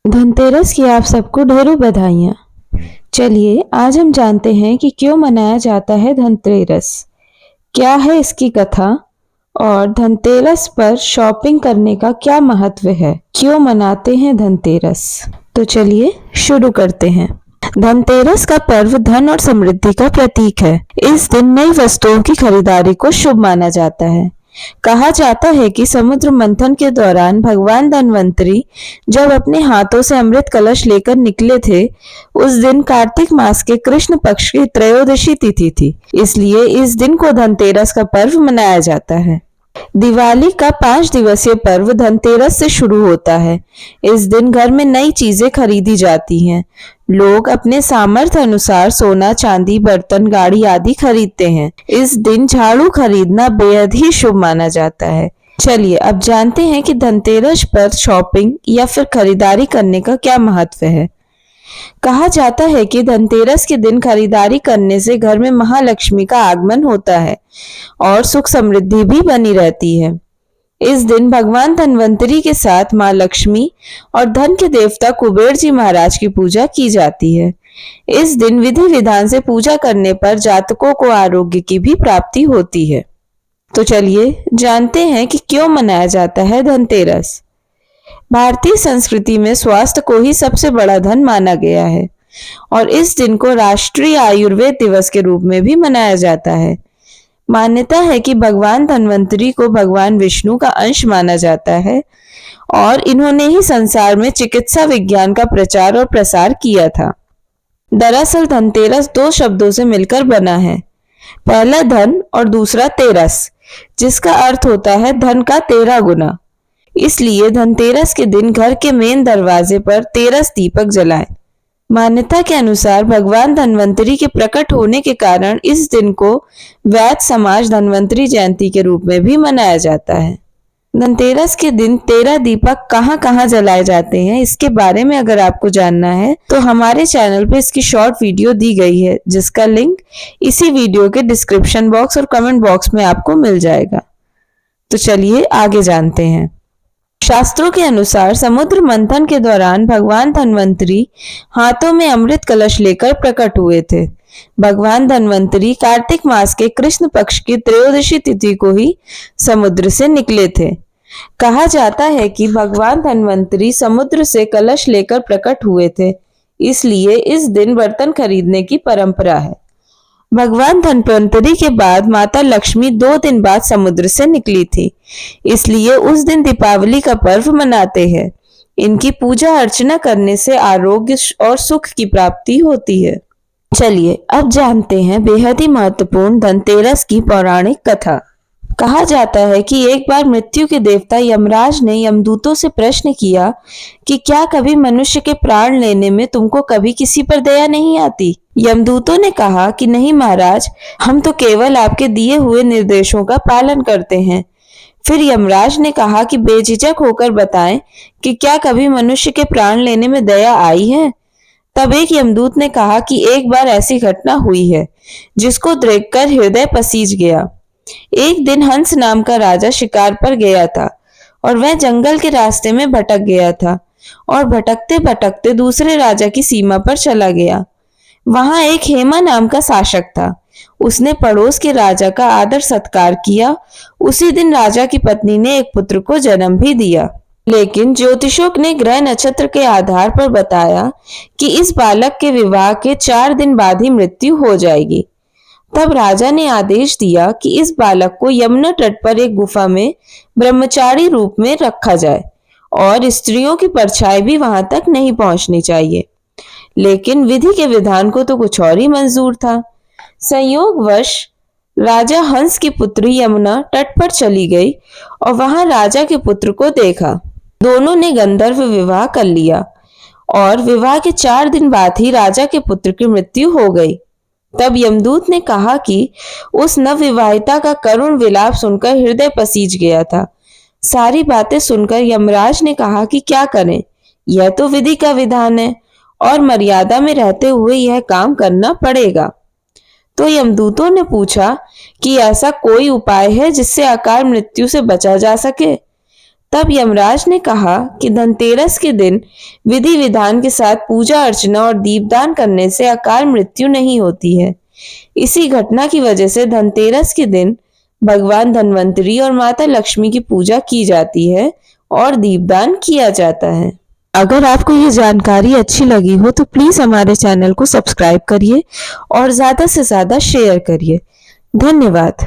धनतेरस की आप सबको ढेरों बधाइयाँ। चलिए आज हम जानते हैं कि क्यों मनाया जाता है धनतेरस, क्या है इसकी कथा और धनतेरस पर शॉपिंग करने का क्या महत्व है, क्यों मनाते हैं धनतेरस। तो चलिए शुरू करते हैं। धनतेरस का पर्व धन और समृद्धि का प्रतीक है। इस दिन नई वस्तुओं की खरीदारी को शुभ माना जाता है। कहा जाता है कि समुद्र मंथन के दौरान भगवान धन्वंतरी जब अपने हाथों से अमृत कलश लेकर निकले थे, उस दिन कार्तिक मास के कृष्ण पक्ष की त्रयोदशी तिथि थी। इसलिए इस दिन को धनतेरस का पर्व मनाया जाता है। दिवाली का 5 दिवसीय पर्व धनतेरस से शुरू होता है। इस दिन घर में नई चीजें खरीदी जाती हैं। लोग अपने सामर्थ्य अनुसार सोना, चांदी, बर्तन, गाड़ी आदि खरीदते हैं। इस दिन झाड़ू खरीदना बेहद ही शुभ माना जाता है। चलिए अब जानते हैं कि धनतेरस पर शॉपिंग या फिर खरीदारी करने का क्या महत्व है। कहा जाता है कि धनतेरस के दिन खरीदारी करने से घर में महालक्ष्मी का आगमन होता है और सुख समृद्धि भी बनी रहती है। इस दिन भगवान धन्वंतरी के साथ मां लक्ष्मी और धन के देवता कुबेर जी महाराज की पूजा की जाती है। इस दिन विधि विधान से पूजा करने पर जातकों को आरोग्य की भी प्राप्ति होती है। तो चलिए जानते हैं कि क्यों मनाया जाता है धनतेरस। भारतीय संस्कृति में स्वास्थ्य को ही सबसे बड़ा धन माना गया है और इस दिन को राष्ट्रीय आयुर्वेद दिवस के रूप में भी मनाया जाता है। मान्यता है कि भगवान धन्वंतरी को भगवान विष्णु का अंश माना जाता है और इन्होंने ही संसार में चिकित्सा विज्ञान का प्रचार और प्रसार किया था। दरअसल धनतेरस 2 शब्दों से मिलकर बना है, पहला धन और दूसरा तेरस, जिसका अर्थ होता है धन का 13 गुना। इसलिए धनतेरस के दिन घर के मेन दरवाजे पर 13 दीपक जलाएं। मान्यता के अनुसार भगवान धन्वंतरी के प्रकट होने के कारण इस दिन को वैद्य समाज धन्वंतरी जयंती के रूप में भी मनाया जाता है। धनतेरस के दिन 13 दीपक कहाँ कहाँ जलाए जाते हैं, इसके बारे में अगर आपको जानना है तो हमारे चैनल पे इसकी शॉर्ट वीडियो दी गई है, जिसका लिंक इसी वीडियो के डिस्क्रिप्शन बॉक्स और कमेंट बॉक्स में आपको मिल जाएगा। तो चलिए आगे जानते हैं। शास्त्रों के अनुसार समुद्र मंथन के दौरान भगवान धन्वंतरी हाथों में अमृत कलश लेकर प्रकट हुए थे। भगवान धन्वंतरी कार्तिक मास के कृष्ण पक्ष की त्रयोदशी तिथि को ही समुद्र से निकले थे। कहा जाता है कि भगवान धन्वंतरी समुद्र से कलश लेकर प्रकट हुए थे, इसलिए इस दिन बर्तन खरीदने की परंपरा है। भगवान धन्वंतरी के बाद माता लक्ष्मी 2 दिन बाद समुद्र से निकली थी, इसलिए उस दिन दीपावली का पर्व मनाते हैं। इनकी पूजा अर्चना करने से आरोग्य और सुख की प्राप्ति होती है। चलिए अब जानते हैं बेहद ही महत्वपूर्ण धनतेरस की पौराणिक कथा। कहा जाता है कि एक बार मृत्यु के देवता यमराज ने यमदूतों से प्रश्न किया कि क्या कभी मनुष्य के प्राण लेने में तुमको कभी किसी पर दया नहीं आती। यमदूतों ने कहा कि नहीं महाराज, हम तो केवल आपके दिए हुए निर्देशों का पालन करते हैं। फिर यमराज ने कहा कि बेझिझक होकर बताएं कि क्या कभी मनुष्य के प्राण लेने में दया आई है। तब एक यमदूत ने कहा कि एक बार ऐसी घटना हुई है जिसको देखकर हृदय पसीज गया। एक दिन हंस नाम का राजा शिकार पर गया था और वह जंगल के रास्ते में भटक गया था और भटकते भटकते दूसरे राजा की सीमा पर चला गया। वहां एक हेमा नाम का शासक था। उसने पड़ोस के राजा का आदर सत्कार किया। उसी दिन राजा की पत्नी ने एक पुत्र को जन्म भी दिया, लेकिन ज्योतिषों ने ग्रह नक्षत्र के आधार पर बताया कि इस बालक के विवाह के 4 दिन बाद ही मृत्यु हो जाएगी। तब राजा ने आदेश दिया कि इस बालक को यमुना तट पर एक गुफा में ब्रह्मचारी रूप में रखा जाए और स्त्रियों की परछाई भी वहां तक नहीं पहुंचनी चाहिए। लेकिन विधि के विधान को तो कुछ और ही मंजूर था। संयोगवश राजा हंस की पुत्री यमुना तट पर चली गई और वहां राजा के पुत्र को देखा। दोनों ने गंधर्व विवाह कर लिया और विवाह के 4 दिन बाद ही राजा के पुत्र की मृत्यु हो गई। तब यमदूत ने कहा कि उस नवविवाहिता का करुण विलाप सुनकर हृदय पसीज गया था। सारी बातें सुनकर यमराज ने कहा कि क्या करें, यह तो विधि का विधान है और मर्यादा में रहते हुए यह काम करना पड़ेगा। तो यमदूतों ने पूछा कि ऐसा कोई उपाय है जिससे अकाल मृत्यु से बचा जा सके। तब यमराज ने कहा कि धनतेरस के दिन विधि विधान के साथ पूजा अर्चना और दीपदान करने से अकाल मृत्यु नहीं होती है। इसी घटना की वजह से धनतेरस के दिन भगवान धन्वंतरी और माता लक्ष्मी की पूजा की जाती है और दीपदान किया जाता है। अगर आपको ये जानकारी अच्छी लगी हो तो प्लीज हमारे चैनल को सब्सक्राइब करिए और ज्यादा से ज्यादा शेयर करिए। धन्यवाद।